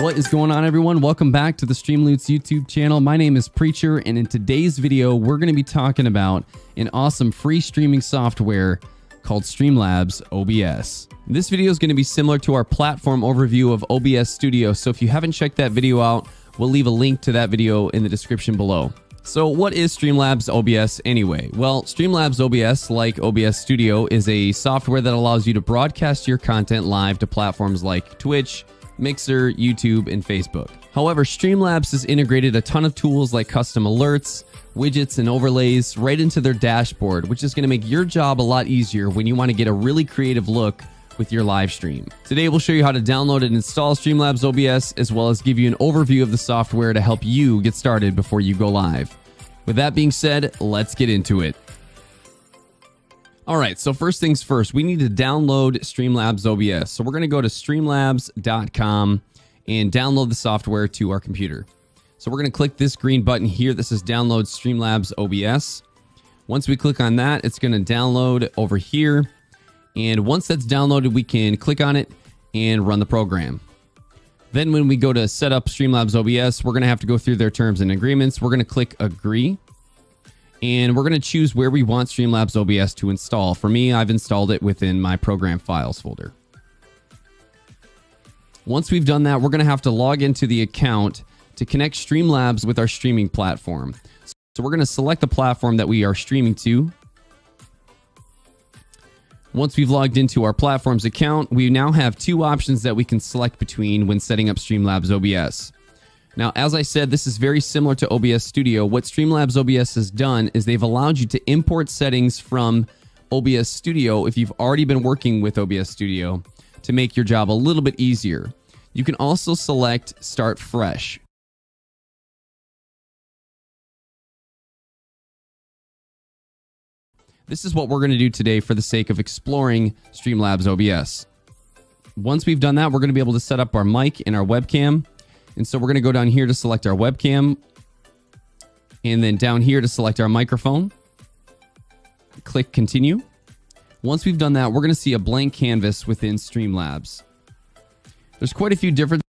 What is going on, everyone? Welcome back to the Streamloots YouTube channel. My name is Preacher, and in today's video, we're going to be talking about an awesome free streaming software called Streamlabs OBS. This video is going to be similar to our platform overview of OBS Studio, so if you haven't checked that video out, we'll leave a link to that video in the description below. So what is Streamlabs OBS anyway? Well, Streamlabs OBS, like OBS Studio, is a software that allows you to broadcast your content live to platforms like Twitch, Mixer, YouTube, and Facebook. However, Streamlabs has integrated a ton of tools like custom alerts, widgets, and overlays right into their dashboard, which is going to make your job a lot easier when you want to get a really creative look with your live stream. Today, we'll show you how to download and install Streamlabs OBS, as well as give you an overview of the software to help you get started before you go live. With that being said, let's get into it. All right, so first things first, we need to download Streamlabs OBS. So we're going to go to streamlabs.com and download the software to our computer. So we're going to click this green button here that says download Streamlabs OBS. Once we click on that, it's going to download over here. And once that's downloaded, we can click on it and run the program. Then when we go to set up Streamlabs OBS, we're going to have to go through their terms and agreements. We're going to click agree. And we're going to choose where we want Streamlabs OBS to install. For me, I've installed it within my program files folder. Once we've done that, we're going to have to log into the account to connect Streamlabs with our streaming platform. So we're going to select the platform that we are streaming to. Once we've logged into our platform's account, we now have two options that we can select between when setting up Streamlabs OBS. Now, as I said, this is very similar to OBS Studio. What Streamlabs OBS has done is they've allowed you to import settings from OBS Studio if you've already been working with OBS Studio to make your job a little bit easier. You can also select Start Fresh. This is what we're going to do today for the sake of exploring Streamlabs OBS. Once we've done that, we're going to be able to set up our mic and our webcam. And so we're going to go down here to select our webcam, and then down here to select our microphone. Click continue. Once we've done that, we're going to see a blank canvas within Streamlabs. There's quite a few different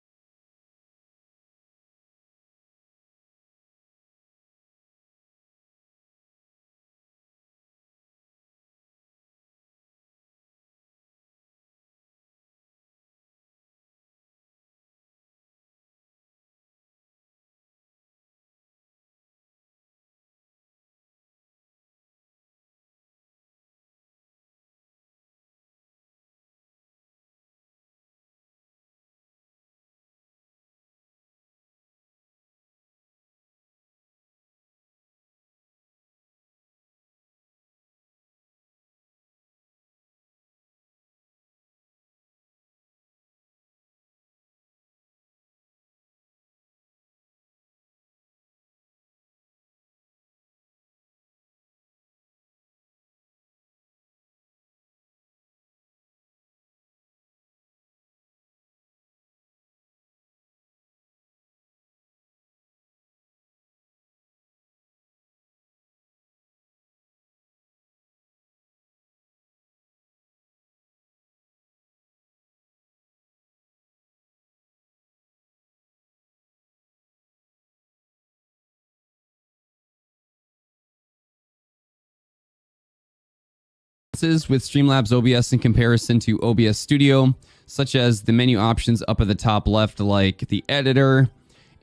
with Streamlabs OBS in comparison to OBS Studio, such as the menu options up at the top left, like the editor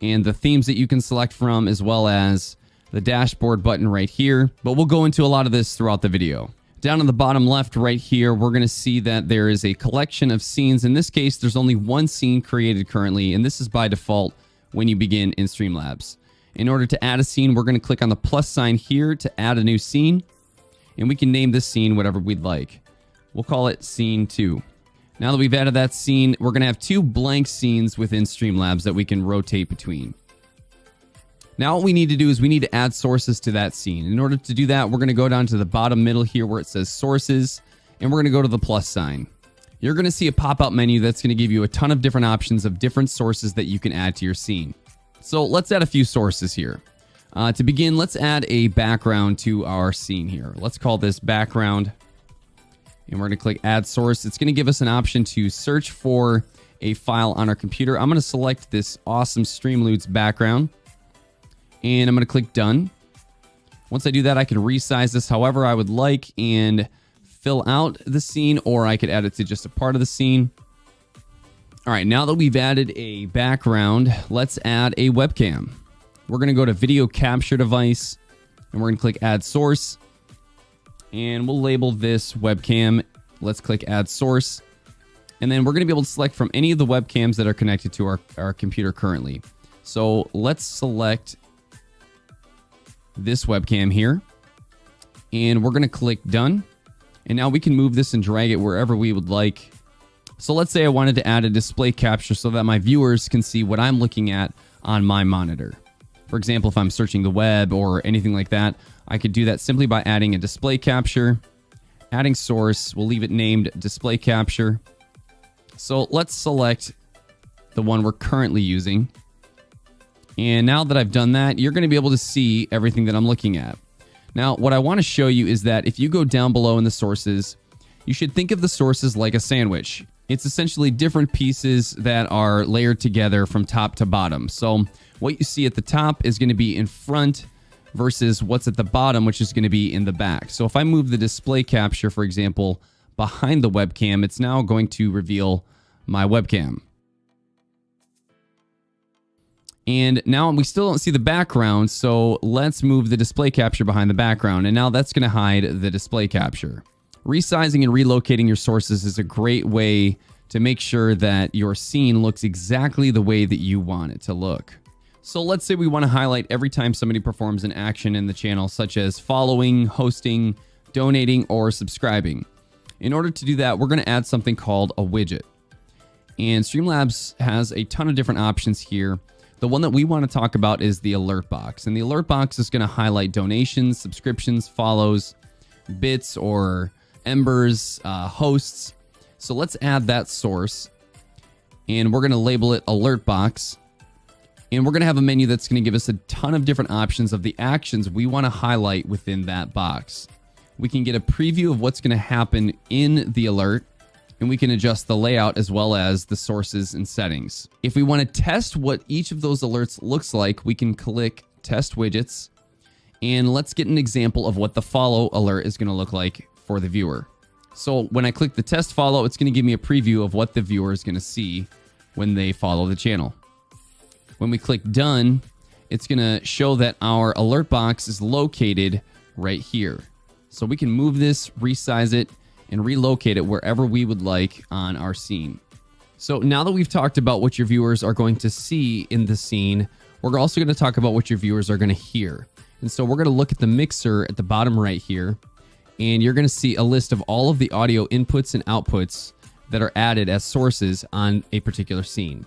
and the themes that you can select from, as well as the dashboard button right here. But we'll go into a lot of this throughout the video. Down on the bottom left right here, we're going to see that there is a collection of scenes. In this case, there's only one scene created currently, and this is by default when you begin in Streamlabs. In order to add a scene, we're going to click on the plus sign here to add a new scene. And we can name this scene whatever we'd like. We'll call it Scene 2. Now that we've added that scene, we're going to have two blank scenes within Streamlabs that we can rotate between. Now what we need to do is we need to add sources to that scene. In order to do that, we're going to go down to the bottom middle here where it says Sources, and we're going to go to the plus sign. You're going to see a pop-up menu that's going to give you a ton of different options of different sources that you can add to your scene. So let's add a few sources here. To begin, let's add a background to our scene here. Let's call this background. And we're going to click add source. It's going to give us an option to search for a file on our computer. I'm going to select this awesome Streamloots background, and I'm going to click Done. Once I do that, I can resize this however I would like and fill out the scene, or I could add it to just a part of the scene. All right, now that we've added a background, let's add a webcam. We're going to go to Video Capture Device, and we're going to click Add Source. And we'll label this webcam. Let's click Add Source. And then we're going to be able to select from any of the webcams that are connected to our computer currently. So let's select this webcam here. And we're going to click Done. And now we can move this and drag it wherever we would like. So let's say I wanted to add a display capture so that my viewers can see what I'm looking at on my monitor. For example, if I'm searching the web or anything like that, I could do that simply by adding a display capture, adding source. We'll leave it named display capture. So let's select the one we're currently using. And now that I've done that, you're going to be able to see everything that I'm looking at. Now, what I want to show you is that if you go down below in the sources, you should think of the sources like a sandwich. It's essentially different pieces that are layered together from top to bottom. So what you see at the top is going to be in front versus what's at the bottom, which is going to be in the back. So if I move the display capture, for example, behind the webcam, it's now going to reveal my webcam. And now we still don't see the background, so let's move the display capture behind the background. And now that's going to hide the display capture. Resizing and relocating your sources is a great way to make sure that your scene looks exactly the way that you want it to look. So let's say we want to highlight every time somebody performs an action in the channel, such as following, hosting, donating, or subscribing. In order to do that, we're going to add something called a widget. And Streamlabs has a ton of different options here. The one that we want to talk about is the alert box. And the alert box is going to highlight donations, subscriptions, follows, bits or embers, hosts. So let's add that source. And we're going to label it alert box. And we're going to have a menu that's going to give us a ton of different options of the actions we want to highlight within that box. We can get a preview of what's going to happen in the alert, and we can adjust the layout as well as the sources and settings. If we want to test what each of those alerts looks like, we can click Test Widgets, and let's get an example of what the follow alert is going to look like for the viewer. So when I click the test follow, it's going to give me a preview of what the viewer is going to see when they follow the channel. When we click Done, it's going to show that our alert box is located right here. So we can move this, resize it, and relocate it wherever we would like on our scene. So now that we've talked about what your viewers are going to see in the scene, we're also going to talk about what your viewers are going to hear. And so we're going to look at the mixer at the bottom right here, and you're going to see a list of all of the audio inputs and outputs that are added as sources on a particular scene.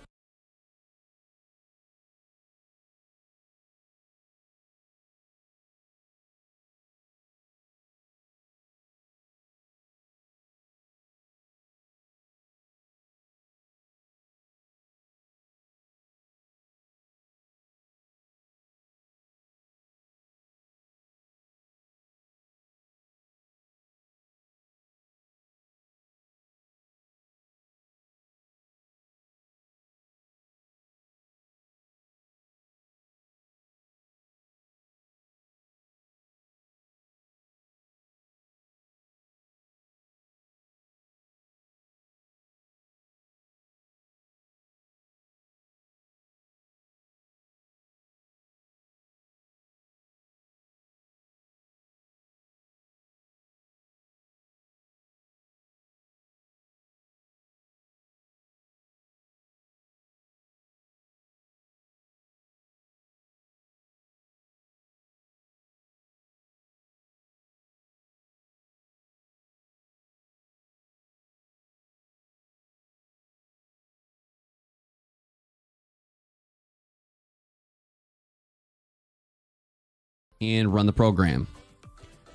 And run the program.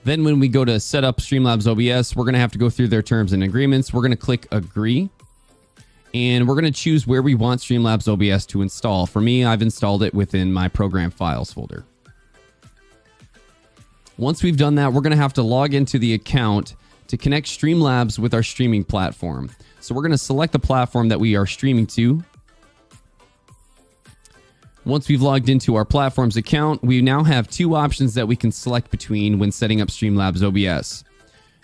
Then when we go to set up Streamlabs OBS, we're going to have to go through their terms and agreements. We're going to click agree, and we're going to choose where we want Streamlabs OBS to install. For me, I've installed it within my program files folder. Once we've done that, we're going to have to log into the account to connect Streamlabs with our streaming platform. So we're going to select the platform that we are streaming to. Once we've logged into our platform's account, we now have two options that we can select between when setting up Streamlabs OBS.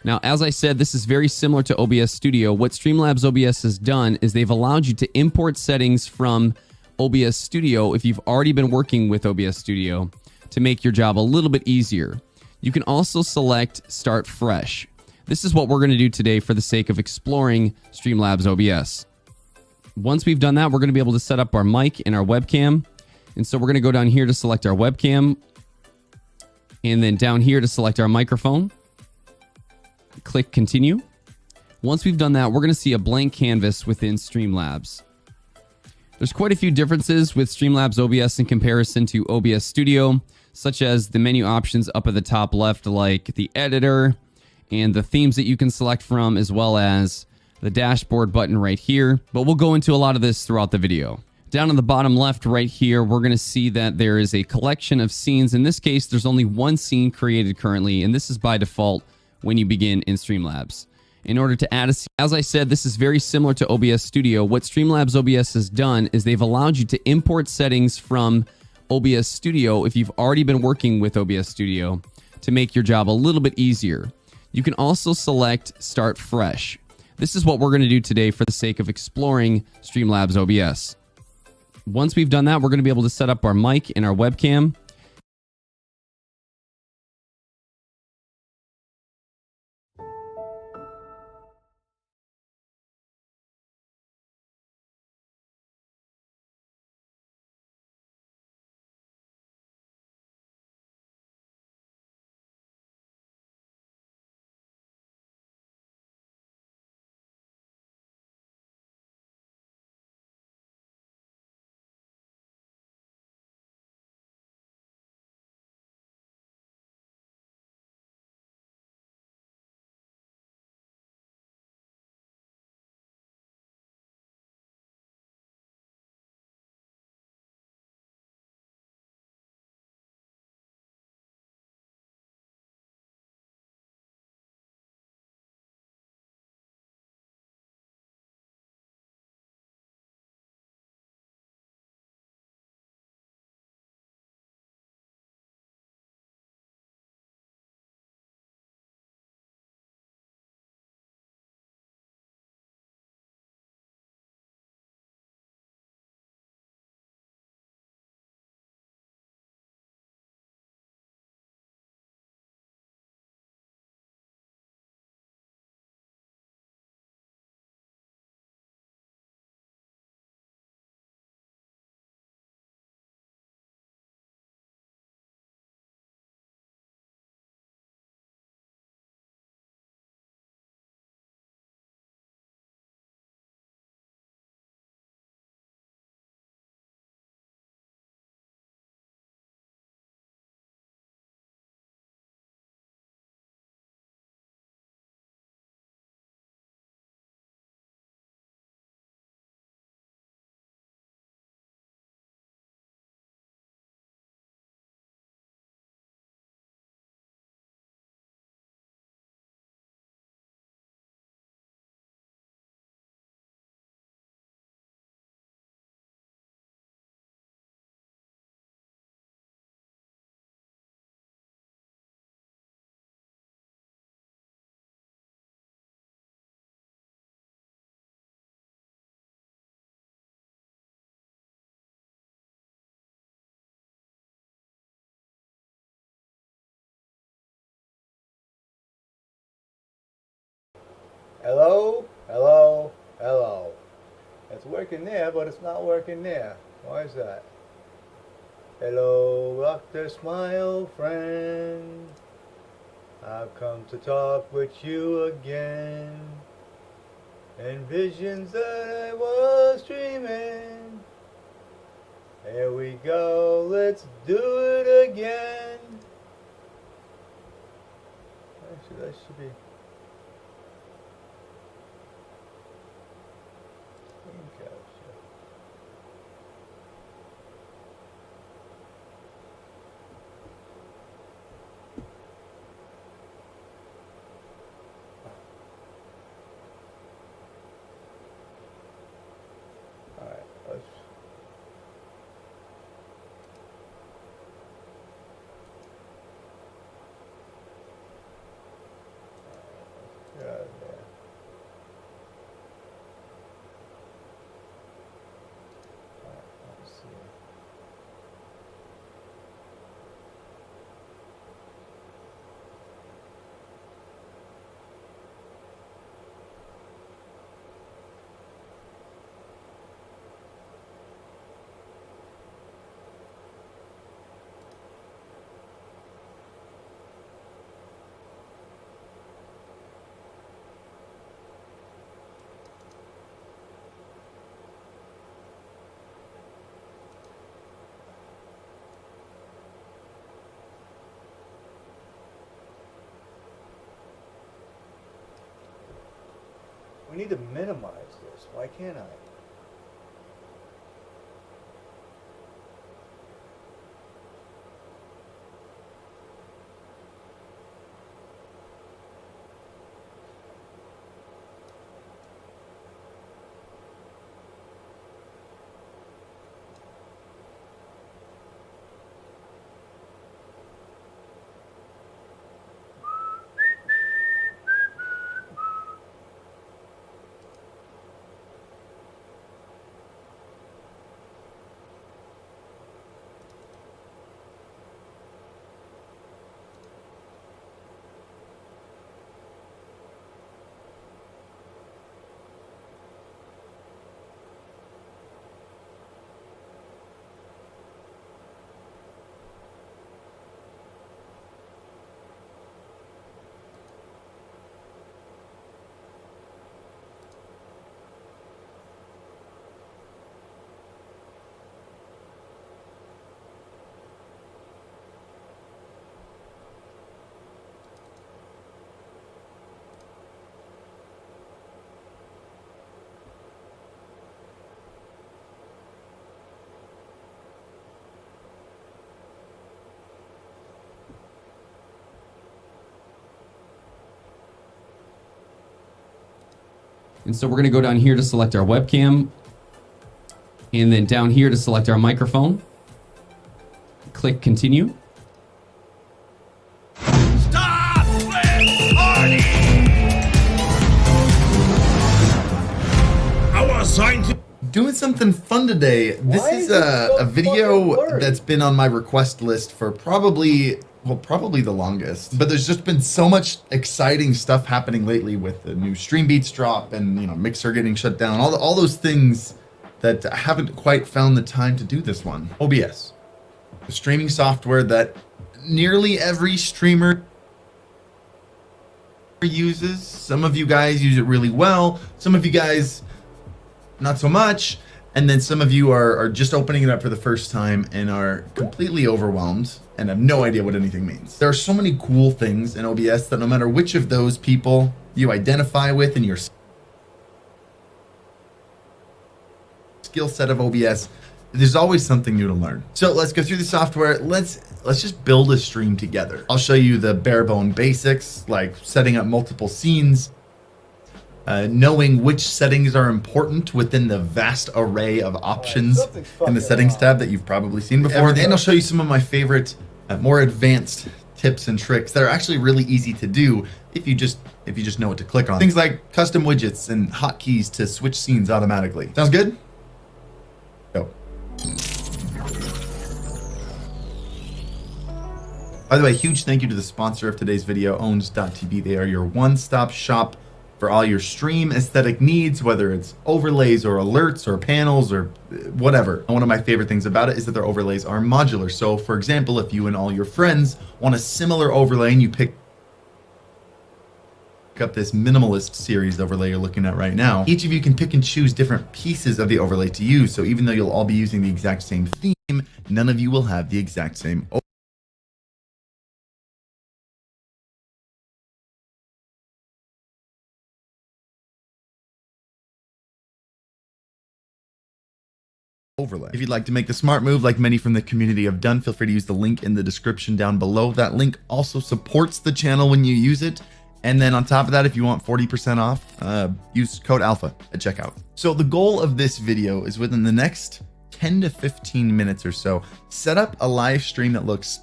Now, as I said, this is very similar to OBS Studio. What Streamlabs OBS has done is they've allowed you to import settings from OBS Studio if you've already been working with OBS Studio to make your job a little bit easier. You can also select Start Fresh. This is what we're going to do today for the sake of exploring Streamlabs OBS. Once we've done that, we're going to be able to set up our mic and our webcam. And so we're going to go down here to select our webcam, and then down here to select our microphone. Click Continue. Once we've done that, we're going to see a blank canvas within Streamlabs. There's quite a few differences with Streamlabs OBS in comparison to OBS Studio, such as the menu options up at the top left, like the editor and the themes that you can select from, as well as the dashboard button right here. But we'll go into a lot of this throughout the video. Down on the bottom left right here, we're going to see that there is a collection of scenes. In this case, there's only one scene created currently, and this is by default when you begin in Streamlabs. In order to add a scene, as I said, this is very similar to OBS Studio. What Streamlabs OBS has done is they've allowed you to import settings from OBS Studio if you've already been working with OBS Studio to make your job a little bit easier. You can also select Start Fresh. This is what we're going to do today for the sake of exploring Streamlabs OBS. Once we've done that, we're going to be able to set up our mic and our webcam. Hello, hello, hello. It's working there, but it's not working there. Why is that? Hello, Dr. Smile friend. I've come to talk with you again. In visions that I was dreaming. Here we go, let's do it again. Actually, that should be... We need to minimize this. Why can't I? And so we're going to go down here to select our webcam, and then down here to select our microphone. Click continue. Stop! Let's party! I was assigned to Doing something fun today. This Why is is this so a fucking video blurry? that's been on my request list for probably the longest. But there's just been so much exciting stuff happening lately with the new Stream Beats drop and, you know, Mixer getting shut down, all those things that I haven't quite found the time to do this one. OBS, the streaming software that nearly every streamer uses. Some of you guys use it really well. Some of you guys not so much, and then some of you are just opening it up for the first time and are completely overwhelmed and have no idea what anything means. There are so many cool things in OBS that no matter which of those people you identify with in your skill set of OBS, there's always something new to learn. So let's go through the software. Let's just build a stream together. I'll show you the bare bone basics, like setting up multiple scenes, knowing which settings are important within the vast array of options in the settings tab that you've probably seen before. And I'll show you some of my favorite, more advanced tips and tricks that are actually really easy to do if you just know what to click on. Things like custom widgets and hotkeys to switch scenes automatically. Sounds good? Go. By the way, huge thank you to the sponsor of today's video, owns.tv. They are your one-stop shop for all your stream aesthetic needs, whether it's overlays or alerts or panels or whatever. And one of my favorite things about it is that their overlays are modular. So for example, if you and all your friends want a similar overlay and you pick up this minimalist series overlay you're looking at right now, each of you can pick and choose different pieces of the overlay to use. So even though you'll all be using the exact same theme, none of you will have the exact same overlay. If you'd like to make the smart move like many from the community have done, feel free to use the link in the description down below. That link also supports the channel when you use it. And then on top of that, if you want 40% off, use code alpha at checkout. So the goal of this video is within the next 10 to 15 minutes or so, set up a live stream that looks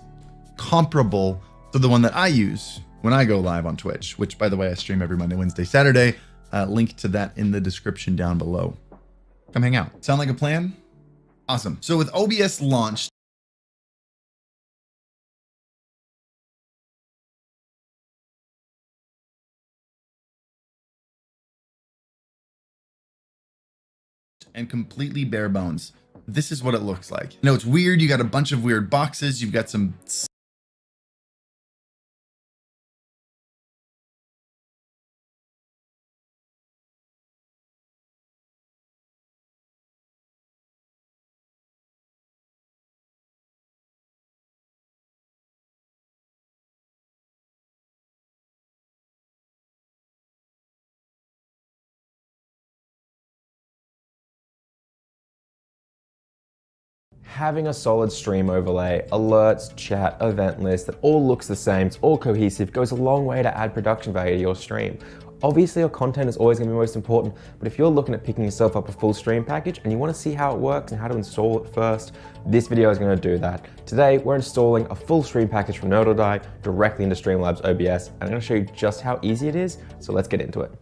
comparable to the one that I use when I go live on Twitch, which by the way, I stream every Monday, Wednesday, Saturday. Link to that in the description down below. Come hang out. Sound like a plan? Awesome. So with OBS launched, and completely bare bones, this is what it looks like. You know, it's weird. You got a bunch of weird boxes. You've got some Having a solid stream overlay, alerts, chat, event list that all looks the same, it's all cohesive, goes a long way to add production value to your stream. Obviously, your content is always going to be most important, but if you're looking at picking yourself up a full stream package and you want to see how it works and how to install it first, this video is going to do that. Today, we're installing a full stream package from Node or Die directly into Streamlabs OBS, and I'm going to show you just how easy it is, so let's get into it.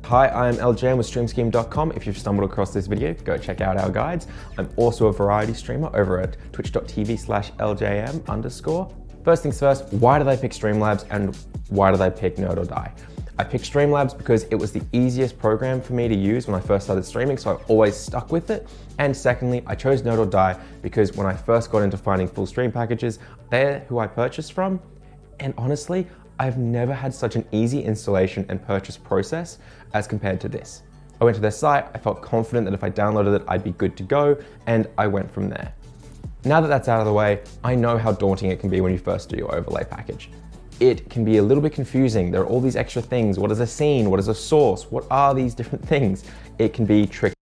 Hi, I'm LJM with StreamScheme.com. If you've stumbled across this video, go check out our guides. I'm also a variety streamer over at twitch.tv/LJM_. First things first, why did I pick Streamlabs and why did I pick Node or Die? I picked Streamlabs because it was the easiest program for me to use when I first started streaming, so I always stuck with it. And secondly, I chose Node or Die because when I first got into finding full stream packages, they're who I purchased from. And honestly, I've never had such an easy installation and purchase process as compared to this. I went to their site, I felt confident that if I downloaded it, I'd be good to go, and I went from there. Now that that's out of the way, I know how daunting it can be when you first do your overlay package. It can be a little bit confusing. There are all these extra things. What is a scene? What is a source? What are these different things? It can be tricky.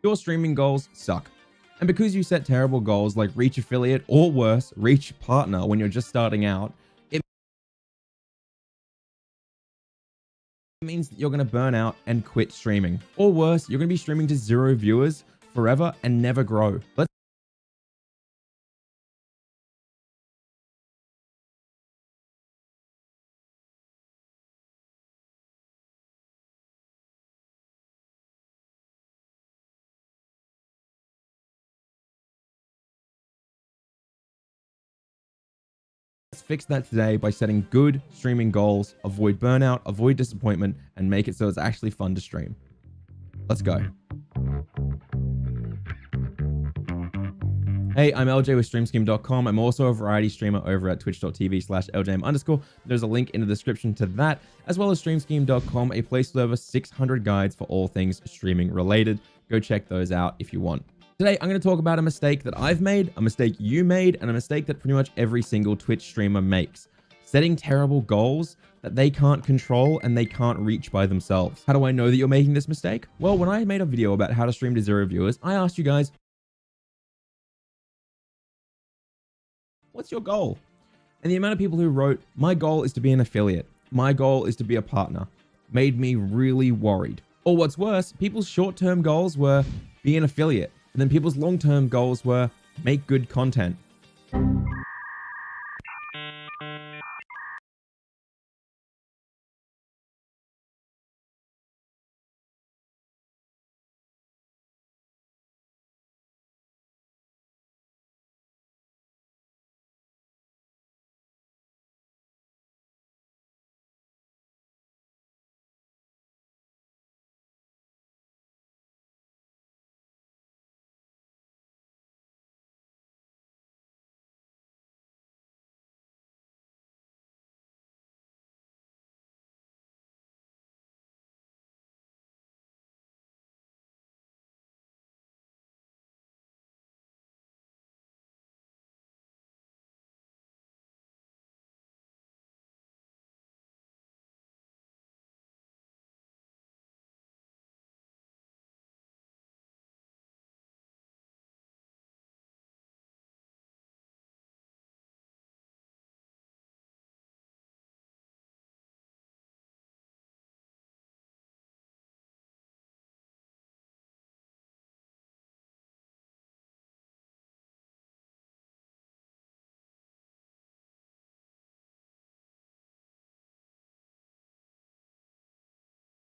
Your streaming goals suck. And because you set terrible goals like reach affiliate or worse, reach partner when you're just starting out, it means that you're going to burn out and quit streaming. Or worse, you're going to be streaming to 0 viewers forever and never grow. Let's fix that today by setting good streaming goals, avoid burnout, avoid disappointment, and make it so it's actually fun to stream. Let's go. Hey, I'm LJ with StreamScheme.com. I'm also a variety streamer over at twitch.tv/LJM_. There's a link in the description to that, as well as StreamScheme.com, a place with over 600 guides for all things streaming related. Go check those out if you want. Today, I'm going to talk about a mistake that I've made, a mistake you made, and a mistake that pretty much every single Twitch streamer makes. Setting terrible goals that they can't control and they can't reach by themselves. How do I know that you're making this mistake? Well, when I made a video about how to stream to 0 viewers, I asked you guys, what's your goal? And the amount of people who wrote, my goal is to be an affiliate, my goal is to be a partner, made me really worried. Or what's worse, people's short-term goals were be an affiliate, and then people's long-term goals were make good content.